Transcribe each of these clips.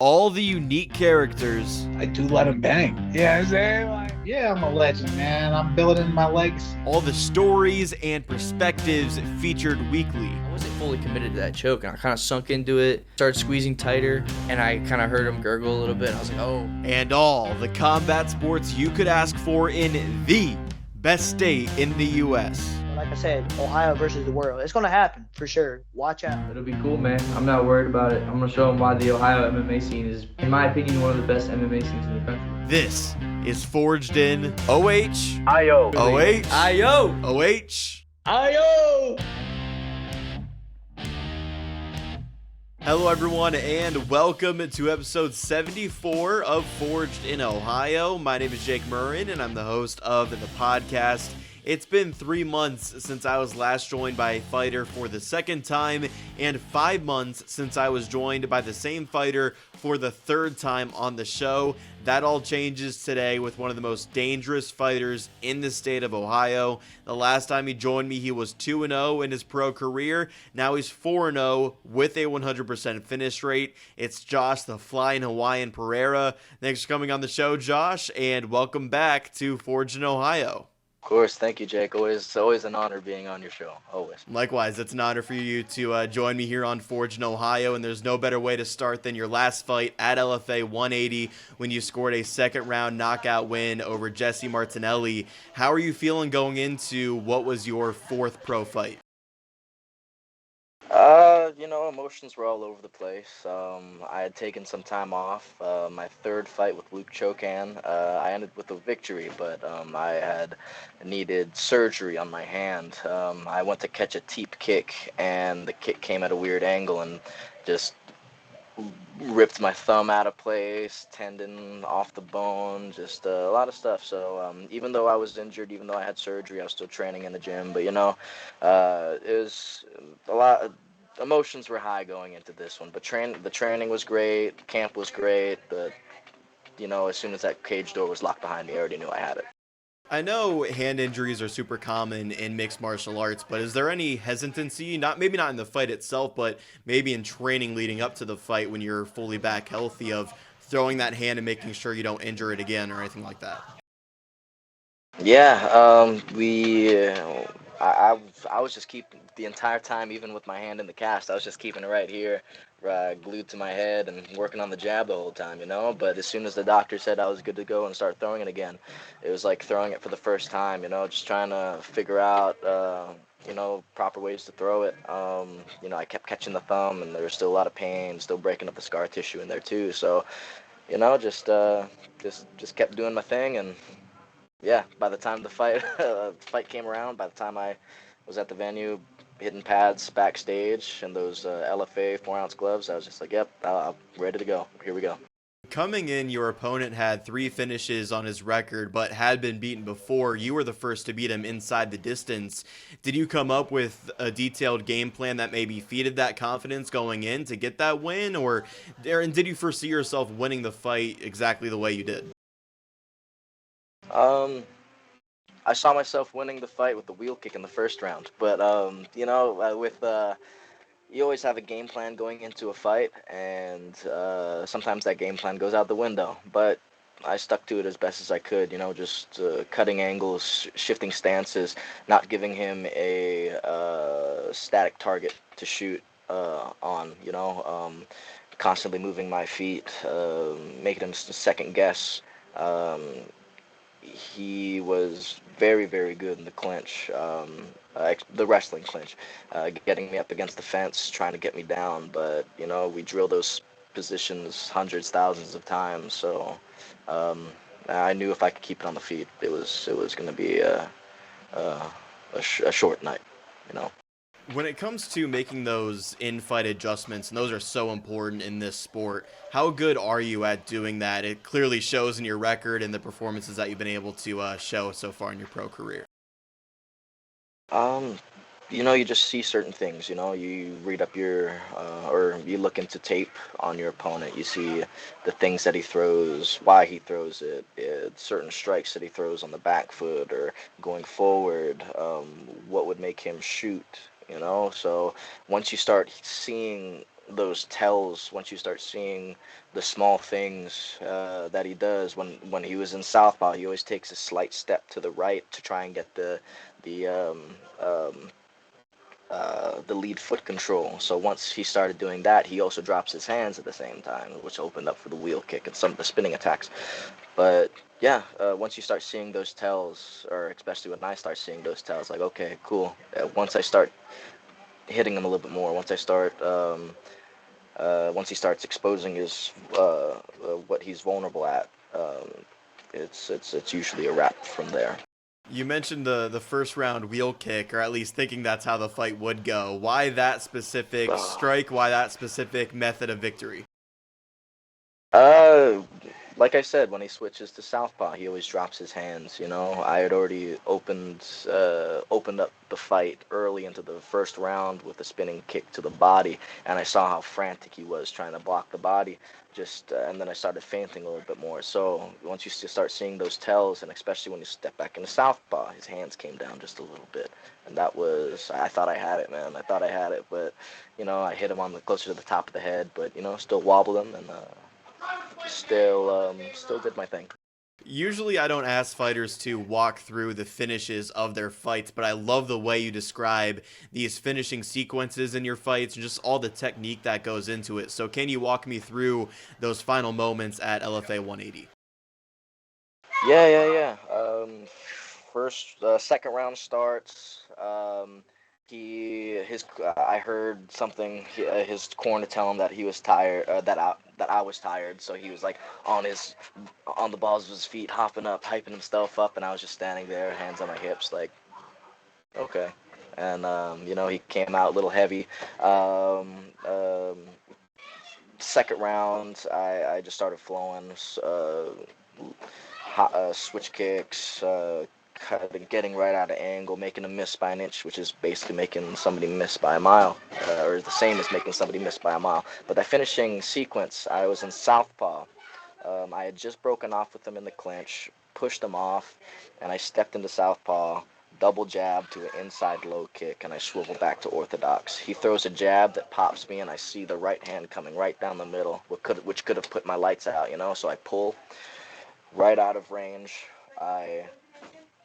all the unique characters, I do let him bang. Yeah, I'm saying? Like, yeah, I'm a legend, man. I'm building my legacy. all the stories and perspectives featured weekly. I wasn't fully committed to that choke, and I kind of sunk into it, started squeezing tighter, and I kind of heard him gurgle a little bit. I was like, oh. And all the combat sports you could ask for in the best state in the U.S. Like I said, Ohio versus the world. It's going to happen for sure. Watch out. It'll be cool, man. I'm not worried about it. I'm going to show them why the Ohio MMA scene is, in my opinion, one of the best MMA scenes in the country. This is Forged in OH. I-O. OH. I-O. OH. I-O! Hello, everyone, and welcome to episode 74 of Forged in Ohio. My name is Jake Murren, and I'm the host of the podcast. It's been 3 months since I was last joined by a fighter for the second time, and 5 months since I was joined by the same fighter for the third time on the show. That all changes today with one of the most dangerous fighters in the state of Ohio. The last time he joined me, he was 2-0 in his pro career. Now he's 4-0 with a 100% finish rate. It's Josh The Flyin Hawaiian Perreira. Thanks for coming on the show, Josh, and welcome back to Forged in Ohio. Of course, thank you, Jake. Always an honor being on your show. Always. Likewise, it's an honor for you to join me here on Forged in Ohio, and there's no better way to start than your last fight at LFA 180 when you scored a second-round knockout win over Jesse Martinelli. How are you feeling going into what was your fourth pro fight? Emotions were all over the place. I had taken some time off. My third fight with Luke Chokan, I ended with a victory, but I had needed surgery on my hand. I went to catch a teep kick, and the kick came at a weird angle and just ripped my thumb out of place, tendon off the bone, just a lot of stuff. So even though I was injured, even though I had surgery, I was still training in the gym. But, it was a lot. Emotions were high going into this one. But the training was great, camp was great. But, as soon as that cage door was locked behind me, I already knew I had it. I know hand injuries are super common in mixed martial arts, but is there any hesitancy, maybe not in the fight itself, but maybe in training leading up to the fight when you're fully back healthy, of throwing that hand and making sure you don't injure it again or anything like that? Yeah, I was just keeping the entire time, even with my hand in the cast, I was just keeping it right here, glued to my head and working on the jab the whole time, But as soon as the doctor said I was good to go and start throwing it again, it was like throwing it for the first time, just trying to figure out, proper ways to throw it. I kept catching the thumb, and there was still a lot of pain, still breaking up the scar tissue in there too. So, just kept doing my thing, and yeah, by the time the fight came around, by the time I was at the venue, hitting pads backstage and those LFA 4-ounce gloves, I was just like, yep, I'm ready to go. Here we go. Coming in, your opponent had 3 finishes on his record, but had been beaten before. You were the first to beat him inside the distance. Did you come up with a detailed game plan that maybe feeded that confidence going in to get that win? Or did you foresee yourself winning the fight exactly the way you did? I saw myself winning the fight with the wheel kick in the first round, but you always have a game plan going into a fight, and sometimes that game plan goes out the window. But I stuck to it as best as I could, just cutting angles, shifting stances, not giving him a static target to shoot on, constantly moving my feet, making him second guess. He was very, very good in the clinch, the wrestling clinch, getting me up against the fence, trying to get me down. But, we drill those positions hundreds, thousands of times. So I knew if I could keep it on the feet, it was going to be a short night, When it comes to making those in-fight adjustments, and those are so important in this sport, how good are you at doing that? It clearly shows in your record and the performances that you've been able to show so far in your pro career. You just see certain things, you read up or you look into tape on your opponent. You see the things that he throws, why he throws it, certain strikes that he throws on the back foot or going forward, what would make him shoot. So once you start seeing those tells, once you start seeing the small things that he does. When he was in southpaw, he always takes a slight step to the right to try and get the um, the lead foot control. So once he started doing that, he also drops his hands at the same time, which opened up for the wheel kick and some of the spinning attacks. But yeah, once you start seeing those tells, or especially when I start seeing those tells, like, okay, cool. Once I start hitting him a little bit more, once he starts exposing his what he's vulnerable at, it's usually a wrap from there. You mentioned the first round wheel kick, or at least thinking that's how the fight would go. Why that specific strike? Why that specific method of victory? Uh, like I said, when he switches to southpaw, he always drops his hands. You know, I had already opened up the fight early into the first round with a spinning kick to the body, and I saw how frantic he was trying to block the body. And then I started feinting a little bit more. So once you start seeing those tells, and especially when you step back into southpaw, his hands came down just a little bit, and I thought I had it, man. I thought I had it, but I hit him on closer to the top of the head, but still wobbled him and. Still did my thing. Usually I don't ask fighters to walk through the finishes of their fights, but I love the way you describe these finishing sequences in your fights and just all the technique that goes into it. So can you walk me through those final moments at LFA 180? Yeah. Second round starts. I heard something. His corner tell him that he was tired. That I was tired. So he was like on the balls of his feet, hopping up, hyping himself up, and I was just standing there, hands on my hips, like, okay. And he came out a little heavy. Second round, I just started flowing. Switch kicks, getting right out of angle, making a miss by an inch, which is basically making somebody miss by a mile, or the same as making somebody miss by a mile. But that finishing sequence, I was in southpaw. I had just broken off with him in the clinch, pushed him off, and I stepped into southpaw, double jab to an inside low kick, and I swivel back to orthodox. He throws a jab that pops me, and I see the right hand coming right down the middle, which could have put my lights out, So I pull right out of range. I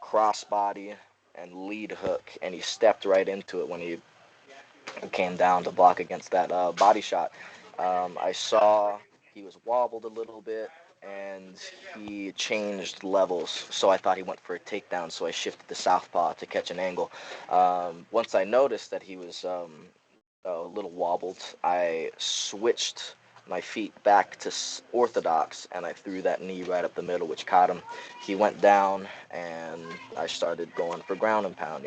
cross body and lead hook, and he stepped right into it when he came down to block against that body shot. I saw he was wobbled a little bit, and he changed levels, so I thought he went for a takedown, so I shifted to southpaw to catch an angle. Once I noticed that he was a little wobbled, I switched my feet back to orthodox, and I threw that knee right up the middle, which caught him. He went down, and I started going for ground and pound,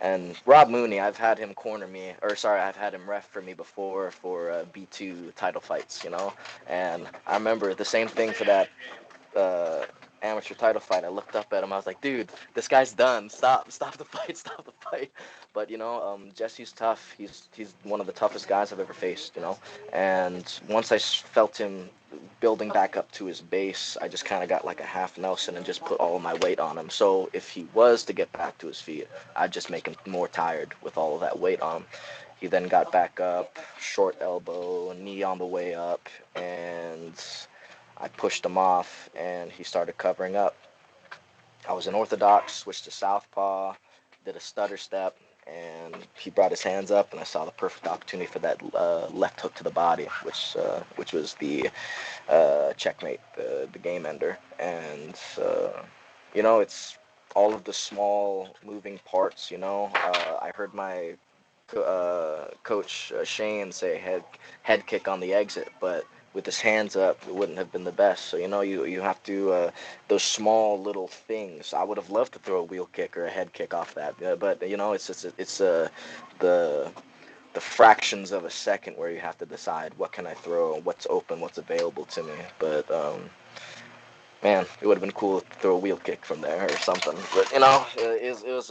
And Rob Mooney, I've had him I've had him ref for me before for B2 title fights, And I remember the same thing for that amateur title fight. I looked up at him. I was like, dude, this guy's done. Stop the fight, stop the fight. But Jesse's tough. He's one of the toughest guys I've ever faced. And once I felt him building back up to his base, I just kind of got like a half Nelson and just put all of my weight on him. So if he was to get back to his feet, I'd just make him more tired with all of that weight on him. He then got back up, short elbow, knee on the way up, and I pushed him off, and he started covering up. I was in orthodox, switched to southpaw, did a stutter step, and he brought his hands up, and I saw the perfect opportunity for that left hook to the body, which was the checkmate, the game ender. And it's all of the small moving parts. I heard my coach Shane say head kick on the exit, but with his hands up, it wouldn't have been the best. So you have to those small little things. I would have loved to throw a wheel kick or a head kick off that, but it's the fractions of a second where you have to decide what can I throw, what's open, what's available to me. But man, it would have been cool to throw a wheel kick from there or something. But it was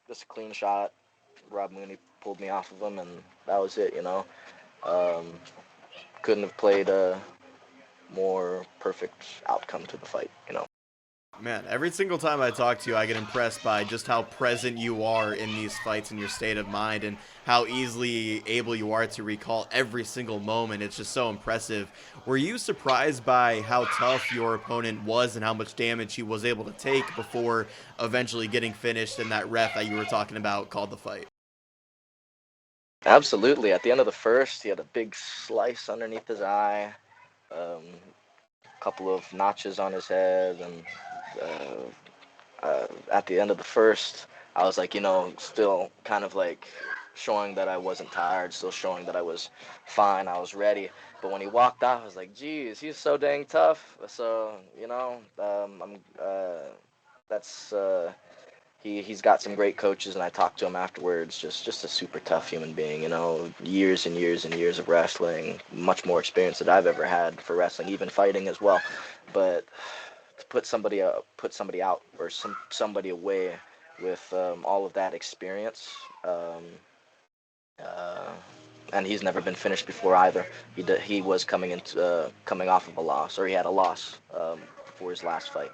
just a clean shot. Rob Mooney pulled me off of him, and that was it. Um, couldn't have played a more perfect outcome to the fight. Man, every single time I talk to you, I get impressed by just how present you are in these fights and your state of mind and how easily able you are to recall every single moment. It's just so impressive. Were you surprised by how tough your opponent was and how much damage he was able to take before eventually getting finished and that ref that you were talking about called the fight? Absolutely. At the end of the first, he had a big slice underneath his eye, couple of notches on his head, and at the end of the first, I was like, still kind of like showing that I wasn't tired, still showing that I was fine, I was ready. But when he walked off, I was like, geez, he's so dang tough. So, that's he's got some great coaches, and I talked to him afterwards. Just a super tough human being, years and years and years of wrestling, much more experience than I've ever had for wrestling, even fighting as well. But to put somebody out, or somebody away with all of that experience, and he's never been finished before either. He was coming off of a loss, or he had a loss before his last fight.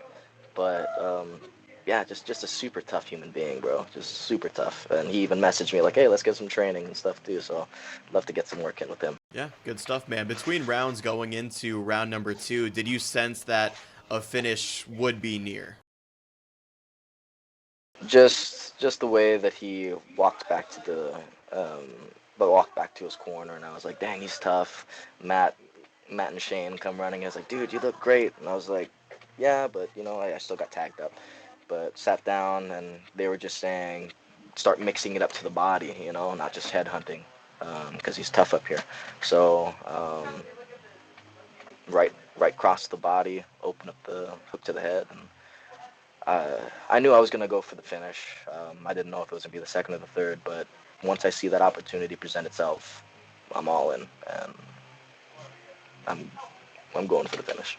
But yeah, just a super tough human being, bro. Just super tough. And he even messaged me like, hey, let's get some training and stuff too. So I'd love to get some work in with him. Yeah, good stuff, man. Between rounds going into round number 2, did you sense that a finish would be near? Just the way that he walked back to his corner, and I was like, dang, he's tough. Matt and Shane come running. I was like, dude, you look great. And I was like, yeah, but I still got tagged up. But sat down, and they were just saying, start mixing it up to the body, not just head hunting, because he's tough up here. So right cross the body, open up the hook to the head, and I knew I was gonna go for the finish. I didn't know if it was gonna be the second or the third, but once I see that opportunity present itself, I'm all in, and I'm going for the finish.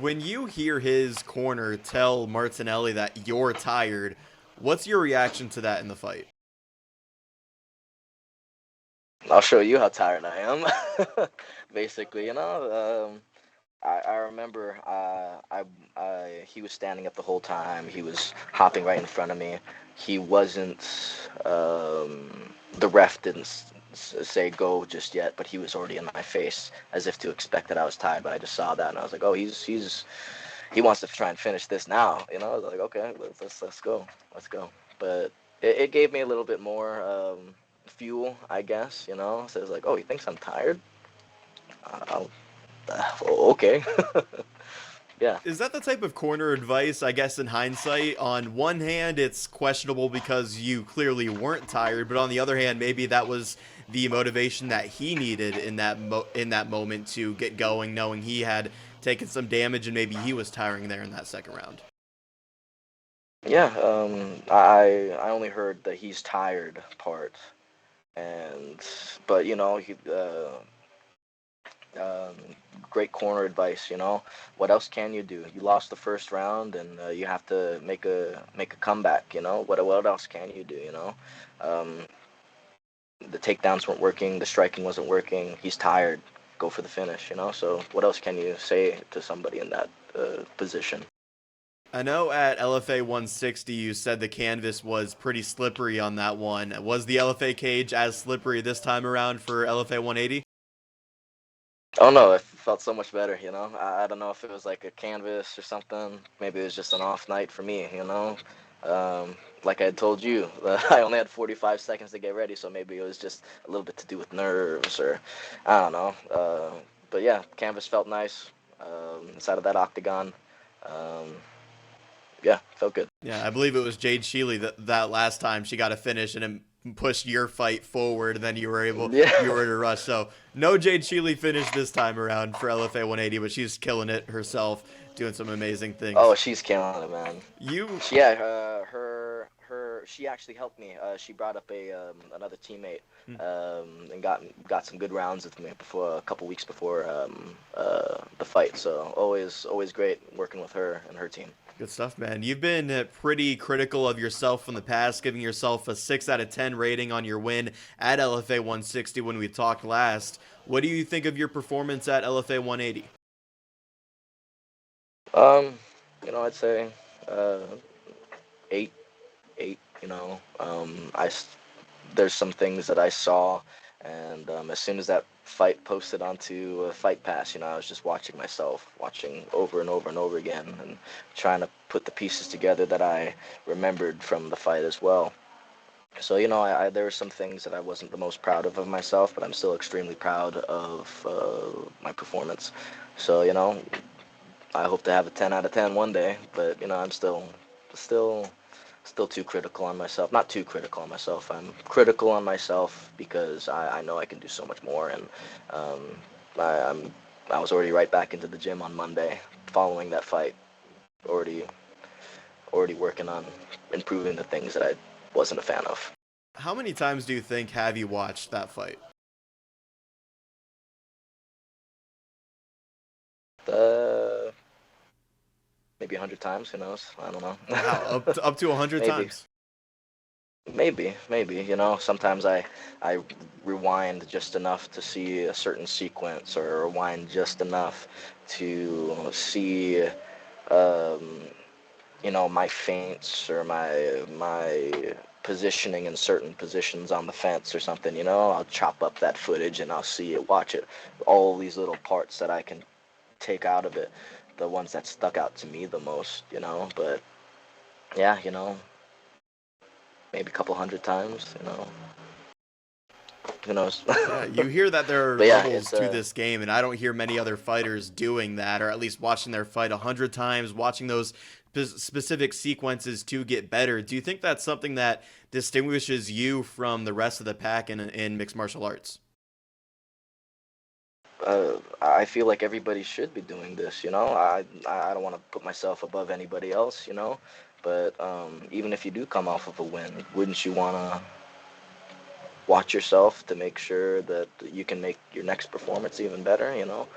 When you hear his corner tell Martinelli that you're tired, what's your reaction to that in the fight? I'll show you how tired I am. Basically, I remember he was standing up the whole time. He was hopping right in front of me. He wasn't. The ref didn't say go just yet, but he was already in my face as if to expect that I was tired. But I just saw that, and I was like, oh, he wants to try and finish this now. I was like, okay, let's go. But it gave me a little bit more fuel, I guess. So it was like, oh, he thinks I'm tired. Okay. Yeah. Is that the type of corner advice, I guess, in hindsight? On one hand, it's questionable because you clearly weren't tired, but on the other hand, maybe that was the motivation that he needed in that moment to get going, knowing he had taken some damage and maybe he was tiring there in that second round. Yeah, I only heard that he's tired part, but he great corner advice. What else can you do? You lost the first round, and you have to make a comeback. What else can you do? The takedowns weren't working, the striking wasn't working. He's tired. Go for the finish. So what else can you say to somebody in that position? I know at LFA 160 you said the canvas was pretty slippery on that one. Was the LFA cage as slippery this time around for LFA 180? Oh no, it felt so much better, I don't know if it was like a canvas or something. Maybe it was just an off night for me, Like I had told you, I only had 45 seconds to get ready, so maybe it was just a little bit to do with nerves, or I don't know. But yeah, canvas felt nice inside of that octagon. Yeah, felt good. Yeah, I believe it was Jade Sheely that last time she got a finish and it pushed your fight forward, and then you were to rush. So no Jade Sheely finish this time around for LFA 180, but she's killing it herself, doing some amazing things. Oh, she's killing it, man. She actually helped me. She brought up another teammate and got some good rounds with me a couple weeks before the fight. So always great working with her and her team. Good stuff, man. You've been pretty critical of yourself in the past, giving yourself a 6 out of 10 rating on your win at LFA 160 when we talked last. What do you think of your performance at LFA 180? I'd say uh, eight, you know. There's some things that I saw, and as soon as that fight posted onto Fight Pass, you know, I was just watching myself, watching over and over and over again, and trying to put the pieces together that I remembered from the fight as well. So, you know, there were some things that I wasn't the most proud of myself, but I'm still extremely proud of my performance. So, you know, I hope to have a 10 out of 10 one day, but, you know, I'm still, still too critical on myself. Not too critical on myself. I'm critical on myself because I know I can do so much more, and um, I, I'm, I was already right back into the gym on Monday following that fight, already, already working on improving the things that I wasn't a fan of. How many times do you think have you watched that fight? Uh, Maybe 100 times. Who knows? I don't know. Wow, up to 100 Maybe, times. maybe. You know, sometimes I rewind just enough to see a certain sequence, or rewind just enough to see, um, you know, my feints or my positioning in certain positions on the fence or something. You know, I'll chop up that footage and I'll see it, watch it, all these little parts that I can take out of it, the ones that stuck out to me the most, you know. But yeah, you know, maybe a couple 100 times, you know, who knows. Yeah, you hear that there are But yeah, levels it's to this game, and I don't hear many other fighters doing that, or at least watching their fight 100 times, watching those specific sequences to get better. Do you think that's something that distinguishes you from the rest of the pack in mixed martial arts? I feel like everybody should be doing this, you know. I don't want to put myself above anybody else, you know, but even if you do come off of a win, wouldn't you want to watch yourself to make sure that you can make your next performance even better, you know?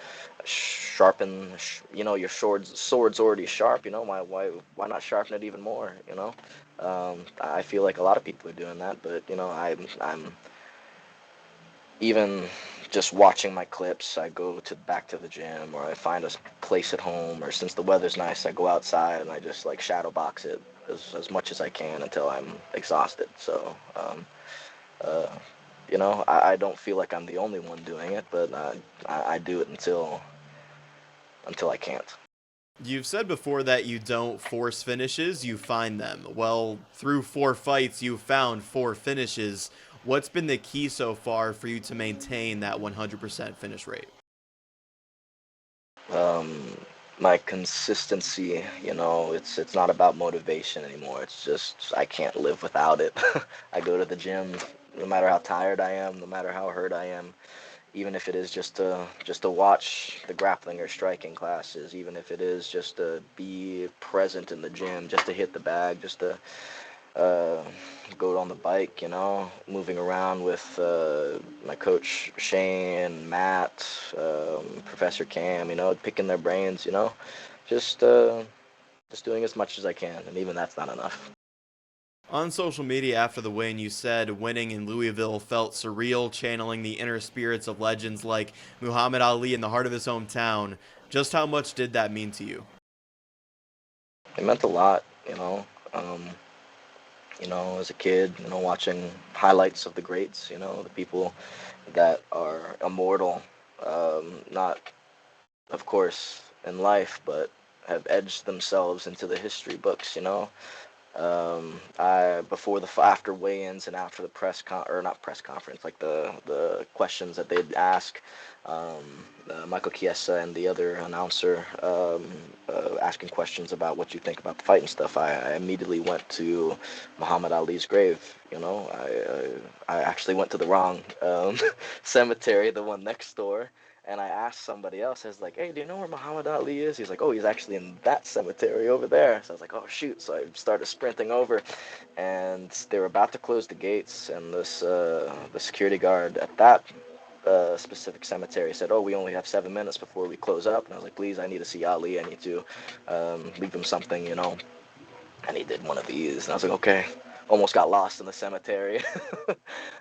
Sharpen, you know, your sword's already sharp, you know. Why not sharpen it even more, you know? I feel like a lot of people are doing that, but you know, I'm even just watching my clips. I go to back to the gym, or I find a place at home, or since the weather's nice, I go outside and I just like shadow box it as much as I can until I'm exhausted. So uh, you know, I don't feel like I'm the only one doing it, but I do it until I can't. You've said before that you don't force finishes, you find them. Well, through 4 fights, you found 4 finishes. What's been the key so far for you to maintain that 100% finish rate? Um, my consistency, you know, it's not about motivation anymore. It's just I can't live without it. I go to the gym no matter how tired I am, no matter how hurt I am, even if it is just to watch the grappling or striking classes, even if it is just to be present in the gym, just to hit the bag, just to uh, go on the bike, you know, moving around with my coach Shane, Matt, Professor Cam, you know, picking their brains, you know, just uh, just doing as much as I can, and even that's not enough. On social media after the win, you said winning in Louisville felt surreal, channeling the inner spirits of legends like Muhammad Ali in the heart of his hometown. Just how much did that mean to you? It meant a lot, you know. Um, you know, as a kid, you know, watching highlights of the greats, you know, the people that are immortal, not of course in life, but have edged themselves into the history books, you know. I before the after weigh-ins and after the or not press conference, like the questions that they'd ask, um, Michael Chiesa and the other announcer asking questions about what you think about the fight and stuff. I immediately went to Muhammad Ali's grave. You know, I actually went to the wrong cemetery, the one next door. And I asked somebody else, I was like, hey, do you know where Muhammad Ali is? He's like, oh, he's actually in that cemetery over there. So I was like, oh, shoot. So I started sprinting over, and they were about to close the gates. And the security guard at that specific cemetery said, oh, we only have 7 minutes before we close up. And I was like, please, I need to see Ali. I need to leave him something, you know. And he did one of these. And I was like, okay. Almost got lost in the cemetery.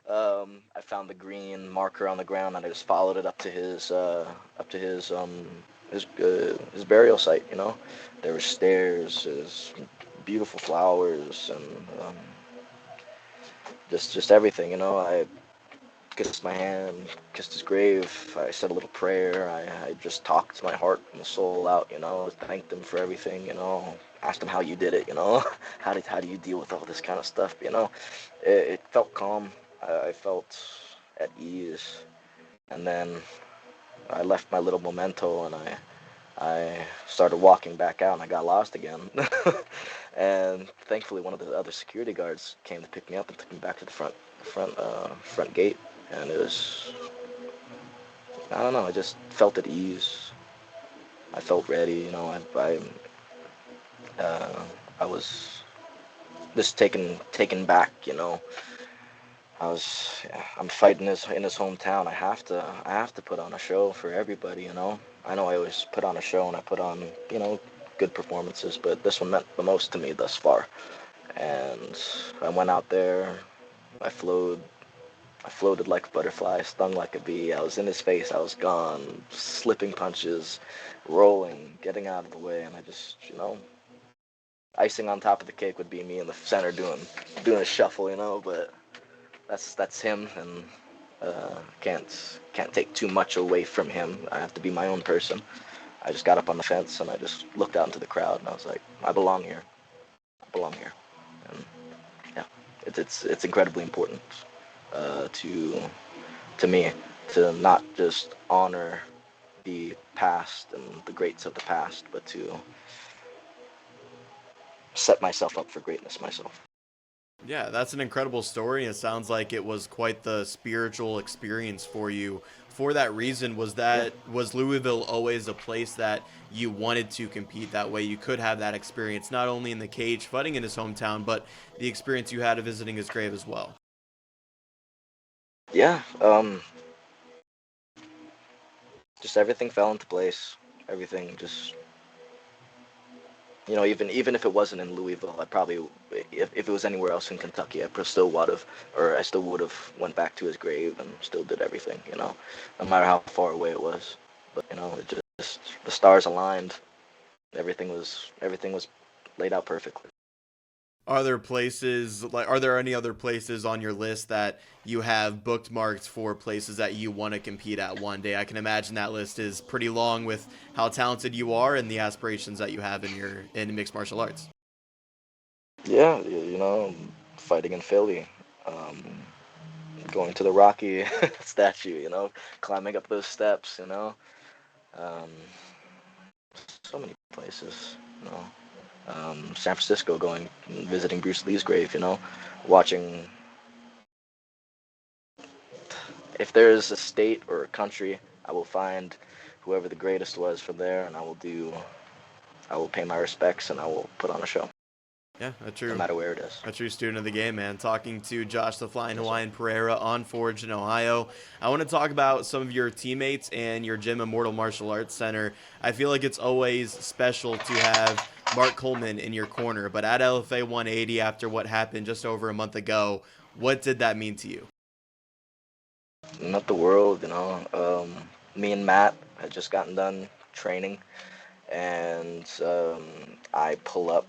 I found the green marker on the ground, and I just followed it up to his his burial site. There were stairs, there's beautiful flowers, and just everything. I kissed my hand, kissed his grave. I said a little prayer. I just talked my heart and soul out. Thanked him for everything. Asked him how you did it. How do you deal with all this kind of stuff? It felt calm. I felt at ease, and then I left my little memento, and I started walking back out, and I got lost again. And thankfully, one of the other security guards came to pick me up and took me back to the front gate. And it was, I don't know, I just felt at ease. I felt ready. I was just taken back. I'm fighting in his hometown. I have to put on a show for everybody. I know I always put on a show, and I put on, good performances, but this one meant the most to me thus far. And I went out there. I floated like a butterfly, stung like a bee. I was in his face. I was gone, slipping punches, rolling, getting out of the way, and I just, icing on top of the cake would be me in the center doing a shuffle, but that's him, and can't take too much away from him. I have to be my own person. I just got up on the fence, and I just looked out into the crowd, and I was like, I belong here. I belong here. And yeah, it's incredibly important to me to not just honor the past and the greats of the past, but to set myself up for greatness myself. Yeah, that's an incredible story. It sounds like it was quite the spiritual experience for you. For that reason, was Louisville always a place that you wanted to compete? That way you could have that experience, not only in the cage fighting in his hometown, but the experience you had of visiting his grave as well. Yeah, just everything fell into place. Everything just, even if it wasn't in Louisville, I probably, if it was anywhere else in Kentucky, I still would have went back to his grave and still did everything, no matter how far away it was. But it just, the stars aligned. Everything was laid out perfectly. Are there any other places on your list that you have bookmarked for places that you want to compete at one day? I can imagine that list is pretty long with how talented you are and the aspirations that you have in mixed martial arts. Yeah, fighting in Philly, going to the Rocky statue, climbing up those steps, um, so many places, San Francisco, visiting Bruce Lee's grave, watching. If there is a state or a country, I will find whoever the greatest was from there, and I will pay my respects, and I will put on a show. Yeah, No matter where it is. A true student of the game, man. Talking to Josh the Flyin Hawaiian Perreira on Forged in Ohio. I want to talk about some of your teammates and your gym, Immortal Martial Arts Center. I feel like it's always special to have Mark Coleman in your corner, but at LFA 180, after what happened just over a month ago, what did that mean to you? Not the world, me and Matt had just gotten done training, and I pull up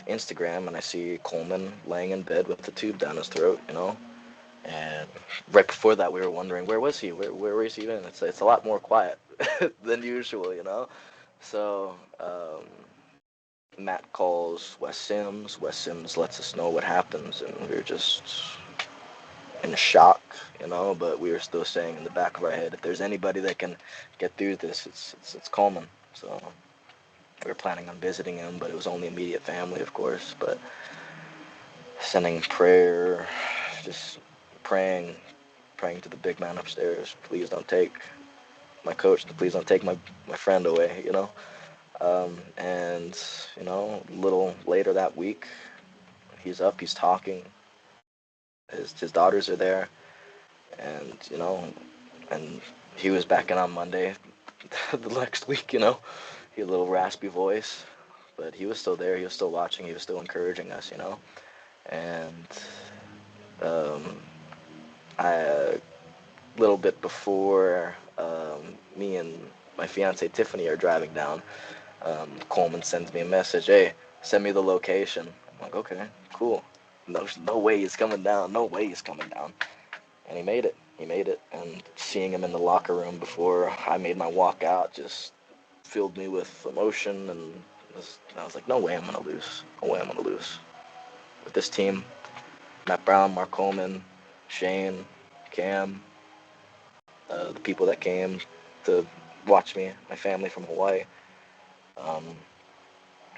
Instagram and I see Coleman laying in bed with the tube down his throat, and right before that we were wondering, where was he? Where was he been? It's a lot more quiet than usual, So Matt calls Wes Sims. Wes Sims lets us know what happens, and we were just in shock, but we were still saying in the back of our head, if there's anybody that can get through this, it's Coleman. So we were planning on visiting him, but it was only immediate family, of course. But sending prayer, just praying to the big man upstairs, please don't take my coach, please don't take my friend away, and a little later that week, he's up, he's talking, his daughters are there, and and he was back in on Monday the next week, he had a little raspy voice, but he was still there, he was still watching, he was still encouraging us, and a little bit before me and my fiance Tiffany are driving down. Coleman sends me a message, hey, send me the location. I'm like, okay, cool. No way he's coming down. No way he's coming down. And he made it. He made it. And seeing him in the locker room before I made my walk out just filled me with emotion. And I was like, no way I'm going to lose. No way I'm going to lose. With this team, Matt Brown, Mark Coleman, Shane, Cam, the people that came to watch me, my family from Hawaii,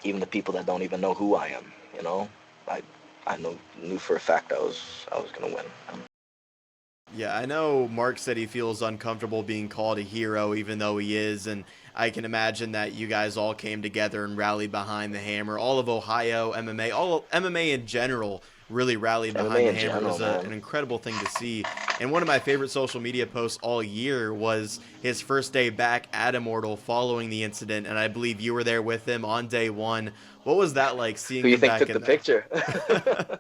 even the people that don't even know who I am, you know, I knew for a fact I was gonna win. Yeah, I know Mark said he feels uncomfortable being called a hero, even though he is, and I can imagine that you guys all came together and rallied behind the hammer. All of Ohio MMA, all of MMA in general, really rallied behind the hammer. It was an incredible thing to see. And one of my favorite social media posts all year was his first day back at Immortal following the incident, and I believe you were there with him on day one. What was that like seeing him back in there? Who you think took the picture?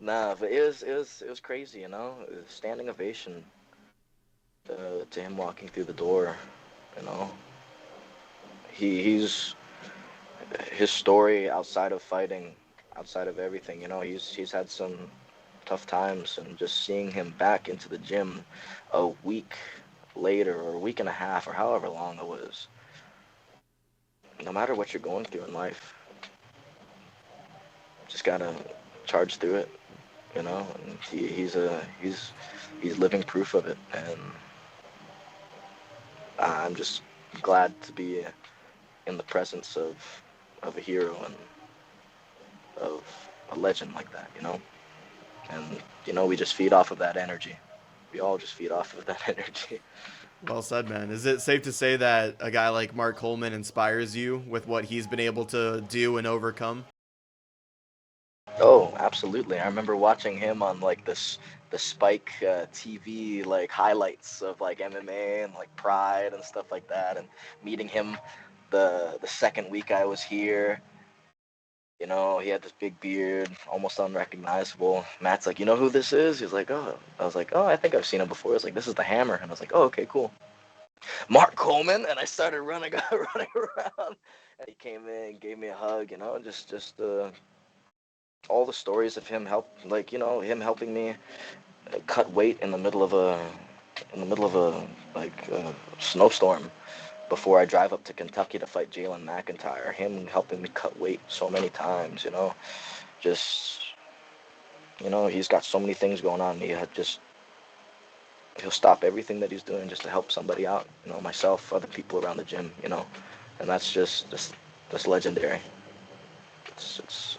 Nah, but it was crazy, you know. It was standing ovation to him walking through the door, you know. He's his story outside of fighting, outside of everything, you know. He's had some tough times, and just seeing him back into the gym a week later, or a week and a half, or however long it was. No matter what you're going through in life, just gotta charge through it. You know, and he's living proof of it, and I'm just glad to be in the presence of a hero and of a legend like that, you know. And you know, we just feed off of that energy. We all just feed off of that energy. Well said, man. Is it safe to say that a guy like Mark Coleman inspires you with what he's been able to do and overcome? Oh, absolutely. I remember watching him on like the Spike TV like highlights of like MMA and like Pride and stuff like that, and meeting him the second week I was here. You know, he had this big beard, almost unrecognizable. Matt's like, you know who this is? He's like, oh. I was like, oh, I think I've seen him before. He's like, this is the Hammer. And I was like, oh, okay, cool. Mark Coleman. And I started running around. And he came in, gave me a hug, you know, just all the stories of him him helping me cut weight in the middle of a snowstorm before I drive up to Kentucky to fight Jalen McIntyre. Him helping me cut weight so many times, you know. Just, you know, he's got so many things going on. He'll stop everything that he's doing just to help somebody out, you know, myself, other people around the gym, you know. And that's just legendary. It's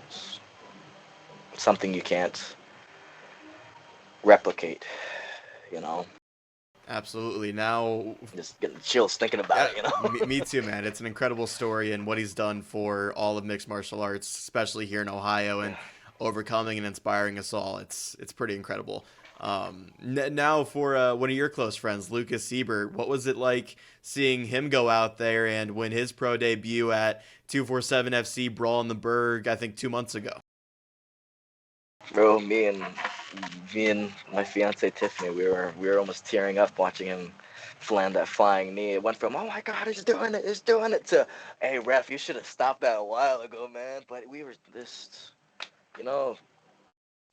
something you can't replicate, you know. Absolutely. Now, Just getting chills thinking about it, you know. me too, man. It's an incredible story, and what he's done for all of mixed martial arts, especially here in Ohio, and overcoming and inspiring us all. It's pretty incredible. Now for one of your close friends, Lucas Siebert, what was it like seeing him go out there and win his pro debut at 247 FC Brawl in the Berg, I think 2 months ago? Bro, me and my fiance Tiffany, we were almost tearing up watching him land that flying knee. It went from, oh my God, he's doing it, to, hey ref, you should have stopped that a while ago, man. But we were just, you know,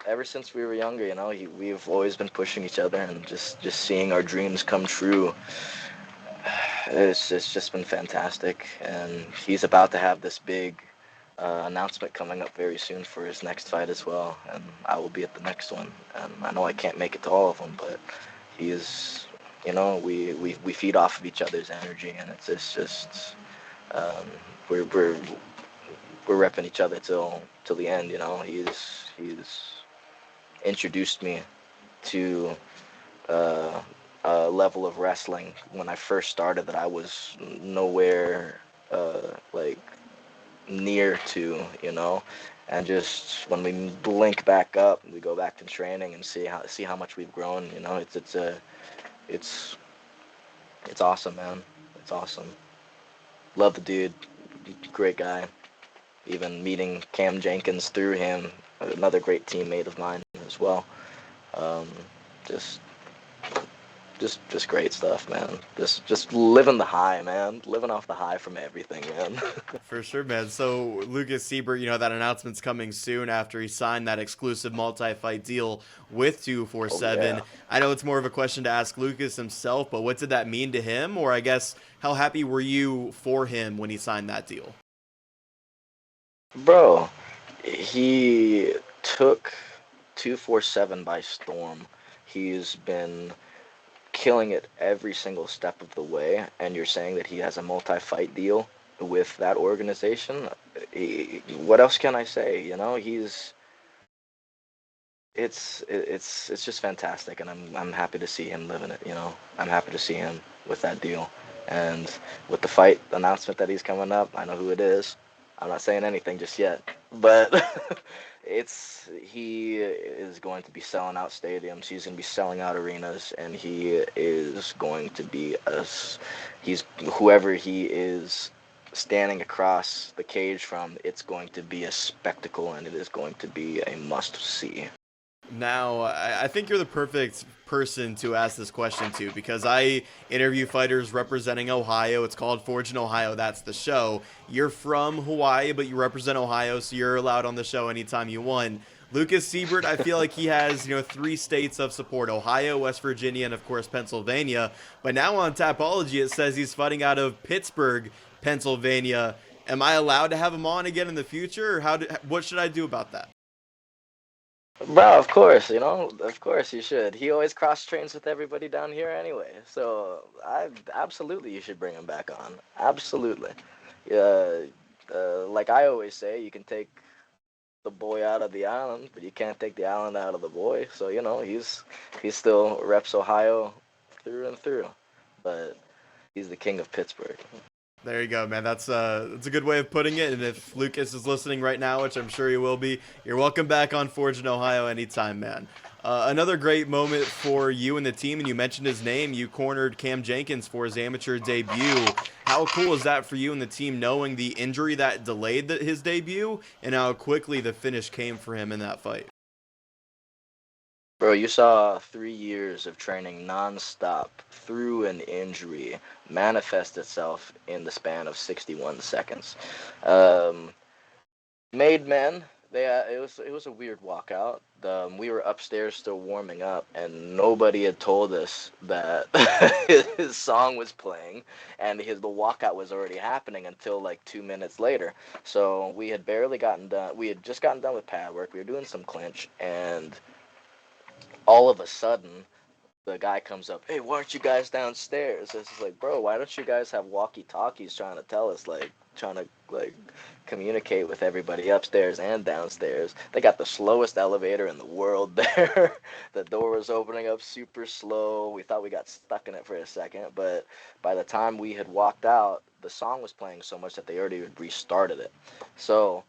ever since we were younger, you know, we've always been pushing each other, and just seeing our dreams come true. It's just been fantastic, and he's about to have this big announcement coming up very soon for his next fight as well, and I will be at the next one. And I know I can't make it to all of them, but he is, you know, we feed off of each other's energy, and it's just we're repping each other till the end, you know. He's introduced me to a level of wrestling when I first started that I was nowhere like near to, you know. And just when we blink back up, we go back to training and see how much we've grown, you know. It's awesome, man. It's awesome. Love the dude, great guy. Even meeting Cam Jenkins through him, another great teammate of mine as well. Just just great stuff, man. Just living the high, man. Living off the high from everything, man. For sure, man. So Lucas Siebert, that announcement's coming soon after he signed that exclusive multi-fight deal with 247. Yeah. I know it's more of a question to ask Lucas himself, but what did that mean to him? Or I guess, how happy were you for him when he signed that deal? Bro, he took 247 by storm. He's been killing it every single step of the way, and you're saying that he has a multi-fight deal with that organization. What else can I say? It's just fantastic, and I'm happy to see him living it. I'm happy to see him with that deal, and with the fight announcement that he's coming up. I know who it is. I'm not saying anything just yet, but he is going to be selling out stadiums. He's going to be selling out arenas, and he is going to be whoever he is standing across the cage from. It's going to be a spectacle, and it is going to be a must see. Now, I think you're the perfect person to ask this question to, because I interview fighters representing Ohio. It's called Forged in Ohio. That's the show. You're from Hawaii, but you represent Ohio, so you're allowed on the show anytime you want. Lucas Siebert, I feel like he has, 3 states of support: Ohio, West Virginia, and of course Pennsylvania. But now on Tapology, it says he's fighting out of Pittsburgh, Pennsylvania. Am I allowed to have him on again in the future, or what should I do about that? Bro, of course, of course you should. He always cross trains with everybody down here anyway. So absolutely you should bring him back on. Absolutely. Like I always say, you can take the boy out of the island, but you can't take the island out of the boy. So he's still reps Ohio through and through, but he's the king of Pittsburgh. There you go, man. That's a good way of putting it. And if Lucas is listening right now, which I'm sure he will be, you're welcome back on Forged in Ohio anytime, man. Another great moment for you and the team, and you mentioned his name. You cornered Cam Jenkins for his amateur debut. How cool is that for you and the team, knowing the injury that delayed his debut and how quickly the finish came for him in that fight? Bro, you saw 3 years of training nonstop through an injury manifest itself in the span of 61 seconds. Made men. It was a weird walkout. We were upstairs still warming up, and nobody had told us that his song was playing, and the walkout was already happening until like 2 minutes later. So we had barely gotten done. We had just gotten done with pad work. We were doing some clinch, and all of a sudden, the guy comes up, "Hey, why aren't you guys downstairs?" It's like, bro, why don't you guys have walkie-talkies trying to communicate with everybody upstairs and downstairs? They got the slowest elevator in the world there. The door was opening up super slow. We thought we got stuck in it for a second, but by the time we had walked out, the song was playing so much that they already had restarted it. So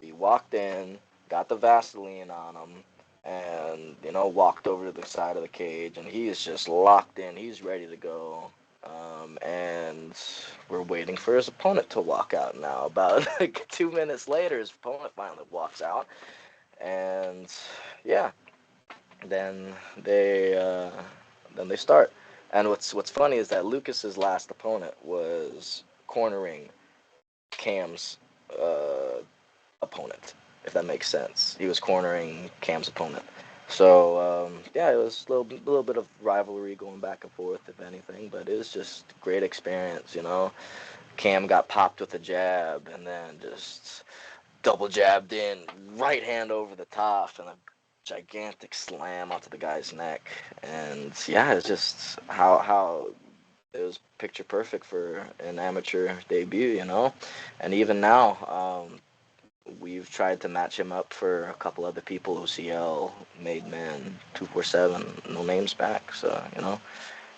we walked in, got the Vaseline on him, and walked over to the side of the cage, and he is just locked in. He's ready to go, and we're waiting for his opponent to walk out now. About 2 minutes later, his opponent finally walks out, and yeah, then they start. And what's funny is that Lucas's last opponent was cornering Cam's opponent, if that makes sense. He was cornering Cam's opponent. So, yeah, it was a little bit of rivalry going back and forth, if anything, but it was just a great experience, Cam got popped with a jab, and then just double jabbed in, right hand over the top, and a gigantic slam onto the guy's neck. And, yeah, it's just how it was picture perfect for an amateur debut, And even now, we've tried to match him up for a couple other people, OCL, Made Man, 247, no names back. So,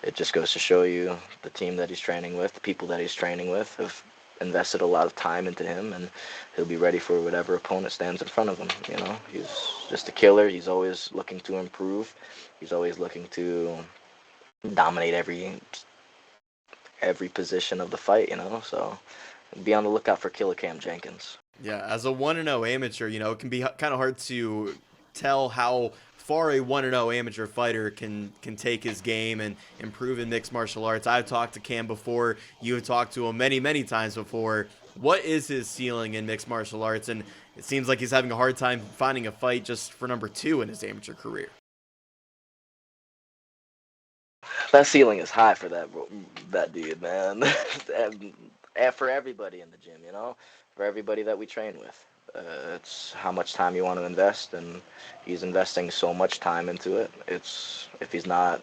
it just goes to show you the team that he's training with, the people that he's training with have invested a lot of time into him, and he'll be ready for whatever opponent stands in front of him. He's just a killer. He's always looking to improve. He's always looking to dominate every position of the fight, So be on the lookout for Killer Cam Jenkins. Yeah, as a 1-0 amateur, it can be kind of hard to tell how far a 1-0 amateur fighter can take his game and improve in mixed martial arts. I've talked to Cam before. You have talked to him many times before. What is his ceiling in mixed martial arts? And it seems like he's having a hard time finding a fight just for number 2 in his amateur career. That ceiling is high for that dude, man. And for everybody in the gym, for everybody that we train with. It's how much time you want to invest, and he's investing so much time into it. It's if he's not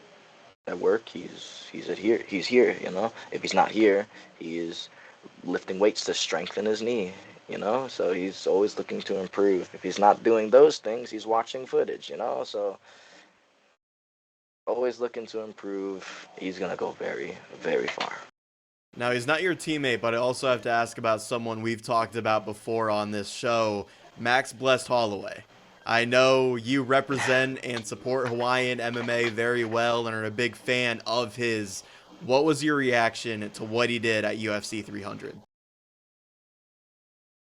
at work, he's here. If he's not here, he is lifting weights to strengthen his knee. So he's always looking to improve. If he's not doing those things, he's watching footage. So always looking to improve. He's gonna go very, very far. Now, he's not your teammate, but I also have to ask about someone we've talked about before on this show, Max Blessed Holloway. I know you represent and support Hawaiian MMA very well and are a big fan of his. What was your reaction to what he did at UFC 300?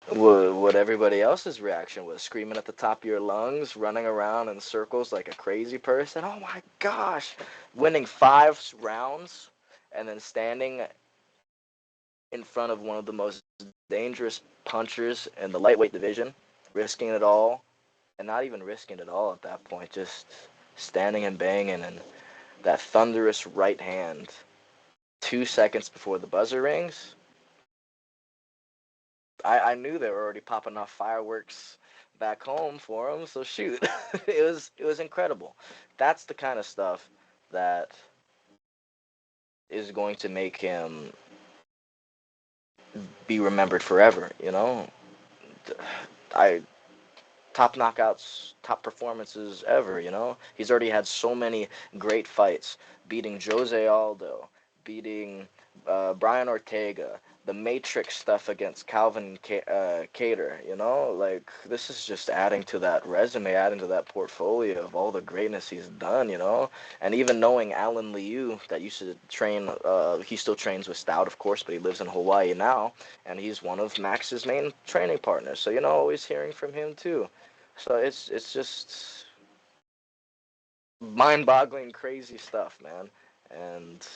What everybody else's reaction was, screaming at the top of your lungs, running around in circles like a crazy person. Oh my gosh, winning 5 rounds and then standing in front of one of the most dangerous punchers in the lightweight division, risking it all, and not even risking it all at that point, just standing and banging, and that thunderous right hand 2 seconds before the buzzer rings. I knew they were already popping off fireworks back home for him, so shoot. it was incredible. That's the kind of stuff that is going to make him be remembered forever. Top knockouts, top performances ever. He's already had so many great fights, beating Jose Aldo, beating Brian Ortega, the Matrix stuff against Calvin Cater. Like, this is just adding to that resume, adding to that portfolio of all the greatness he's done. And even knowing Alan Liu, that used to train, he still trains with Stout, of course, but he lives in Hawaii now, and he's one of Max's main training partners. So always hearing from him too. So it's just mind-boggling, crazy stuff, man. And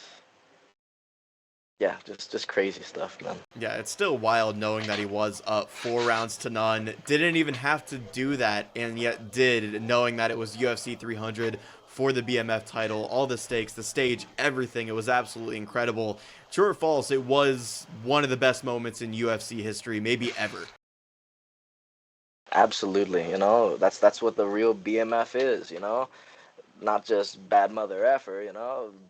yeah, just crazy stuff, man. Yeah, it's still wild knowing that he was up 4-0. Didn't even have to do that, and yet did, knowing that it was UFC 300 for the BMF title, all the stakes, the stage, everything. It was absolutely incredible. True or false, it was one of the best moments in UFC history, maybe ever. Absolutely, that's what the real BMF is, not just bad mother effer,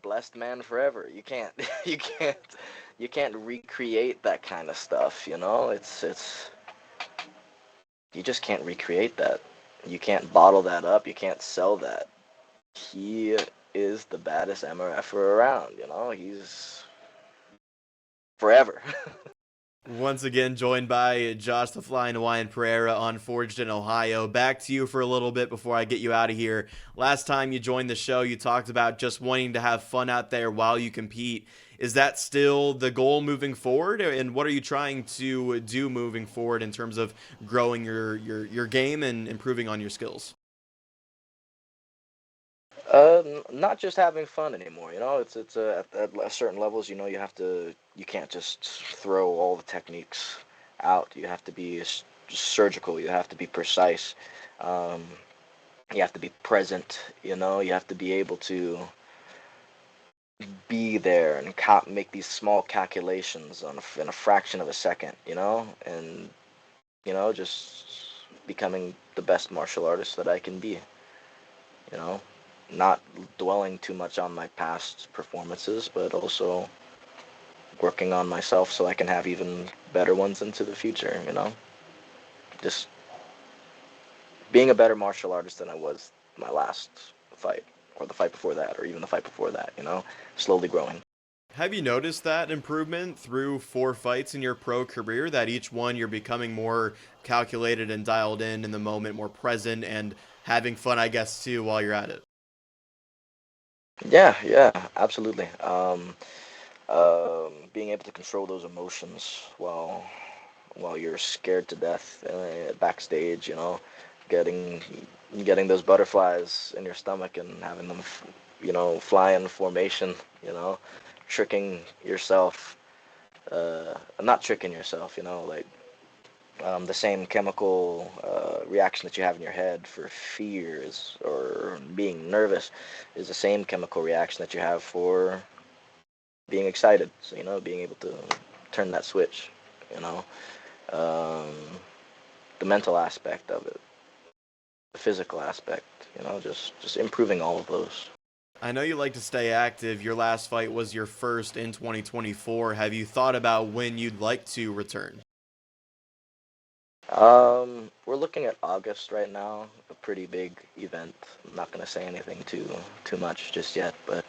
blessed man forever. You can't you can't recreate that kind of stuff, it's you just can't recreate that. You can't bottle that up, you can't sell that. He is the baddest MRFer around, he's forever. Once again, joined by Josh The Flyin Hawaiian Perreira on Forged in Ohio. Back to you for a little bit before I get you out of here. Last time you joined the show, you talked about just wanting to have fun out there while you compete. Is that still the goal moving forward? And what are you trying to do moving forward in terms of growing your game and improving on your skills? Not just having fun anymore. It's at certain levels. You can't just throw all the techniques out. You have to be surgical. You have to be precise. You have to be present. You have to be able to be there and make these small calculations in a fraction of a second. And just becoming the best martial artist that I can be. Not dwelling too much on my past performances, but also working on myself so I can have even better ones into the future, Just being a better martial artist than I was my last fight, or the fight before that, or even the fight before that, slowly growing. Have you noticed that improvement through 4 fights in your pro career, that each one you're becoming more calculated and dialed in the moment, more present, and having fun, I guess, too, while you're at it? Yeah, absolutely. Being able to control those emotions while you're scared to death backstage, getting getting those butterflies in your stomach and having them, fly in formation, tricking yourself, not tricking yourself, like the same chemical reaction that you have in your head for fears or being nervous is the same chemical reaction that you have for being excited. So, being able to turn that switch, um, the mental aspect of it, the physical aspect, just improving all of those. I know you like to stay active. Your last fight was your first in 2024. Have you thought about when you'd like to return? We're looking at August right now, a pretty big event. I'm not gonna say anything too much just yet, but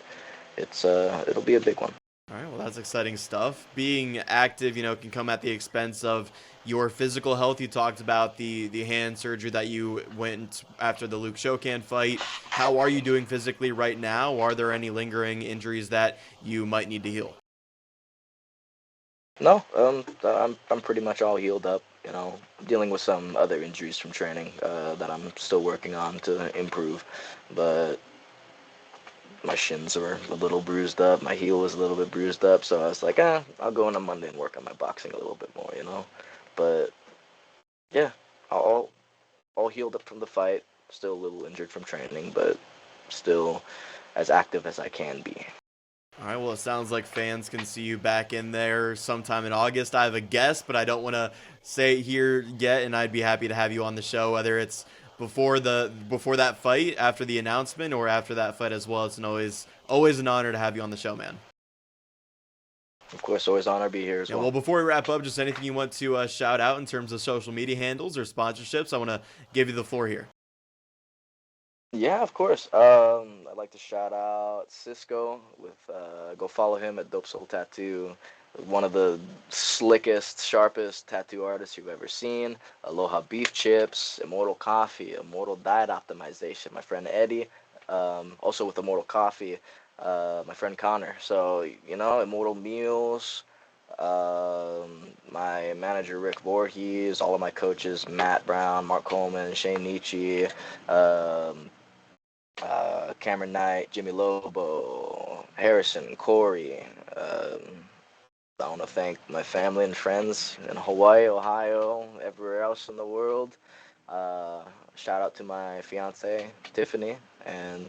it'll be a big one. All right, well, that's exciting stuff. Being active, can come at the expense of your physical health. You talked about the hand surgery that you went after the Luke Chokan fight. How are you doing physically right now? Are there any lingering injuries that you might need to heal? No, I'm pretty much all healed up. Dealing with some other injuries from training that I'm still working on to improve, but my shins are a little bruised up. My heel was a little bit bruised up, so I was like, I'll go in on Monday and work on my boxing a little bit more, But yeah, all healed up from the fight. Still a little injured from training, but still as active as I can be. All right, well, it sounds like fans can see you back in there sometime in August. I have a guess, but I don't want to say it here yet, and I'd be happy to have you on the show, whether it's before that fight, after the announcement, or after that fight as well. It's always an honor to have you on the show, man. Of course, always honor to be here as well. Well, before we wrap up, just anything you want to shout out in terms of social media handles or sponsorships, I want to give you the floor here. Yeah, of course. I'd like to shout out Cisco with go follow him at Dope Soul Tattoo. One of the slickest, sharpest tattoo artists you've ever seen. Aloha Beef Chips, Immortal Coffee, Immortal Diet Optimization. My friend Eddie, also with Immortal Coffee, my friend Connor. So, Immortal Meals, my manager Rick Voorhees, all of my coaches, Matt Brown, Mark Coleman, Shane Nietzsche, Cameron Knight, Jimmy Lobo, Harrison, Corey. I want to thank my family and friends in Hawaii, Ohio, everywhere else in the world. Shout out to my fiance, Tiffany, and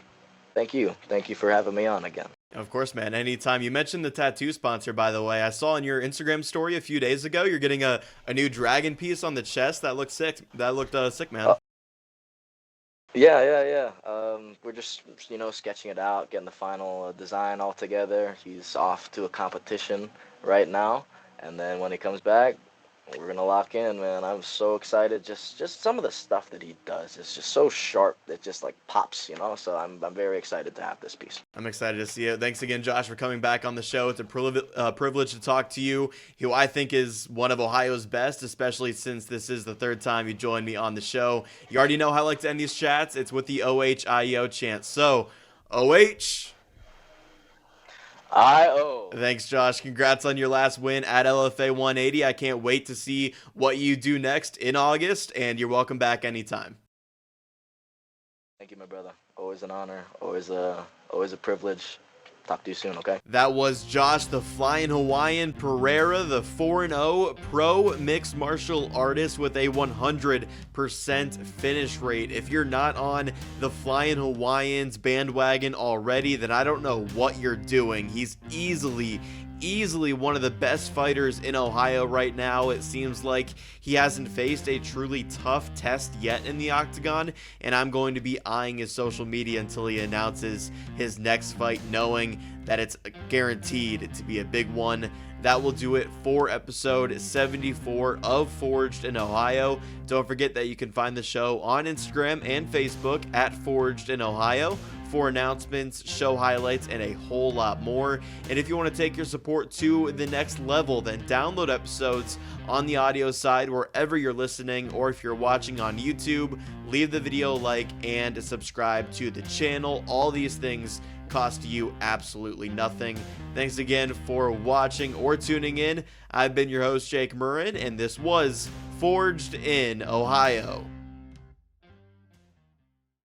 thank you. Thank you for having me on again. Of course, man. Anytime. You mentioned the tattoo sponsor, by the way. I saw in your Instagram story a few days ago, you're getting a new dragon piece on the chest. That looked sick. Sick, man. Yeah. We're just, sketching it out, getting the final design all together. He's off to a competition right now, and then when he comes back, we're gonna lock in, man. I'm so excited. Just some of the stuff that he does is just so sharp. It just like pops, So I'm very excited to have this piece. I'm excited to see it. Thanks again, Josh, for coming back on the show. It's a privilege to talk to you, who I think is one of Ohio's best, especially since this is the third time you joined me on the show. You already know how I like to end these chats. It's with the OHIO chant. So, OH. I-O. Thanks, Josh. Congrats on your last win at LFA 180. I can't wait to see what you do next in August, and you're welcome back anytime. Thank you, my brother. Always an honor. Always a privilege. Talk to you soon, okay? That was Josh the Flyin Hawaiian Perreira, the 4-0 pro mixed martial artist with a 100% finish rate. If you're not on the Flyin Hawaiians bandwagon already, then I don't know what you're doing. He's easily one of the best fighters in Ohio right now. It seems like he hasn't faced a truly tough test yet in the octagon, and I'm going to be eyeing his social media until he announces his next fight, knowing that it's guaranteed to be a big one. That will do it for episode 74 of Forged in Ohio. Don't forget that you can find the show on Instagram and Facebook at Forged in Ohio for announcements, show highlights, and a whole lot more. And if you want to take your support to the next level, then download episodes on the audio side wherever you're listening, or if you're watching on YouTube, leave the video a like and subscribe to the channel. All these things cost you absolutely nothing. Thanks again for watching or tuning in. I've been your host, Jake Murren, and this was Forged in Ohio.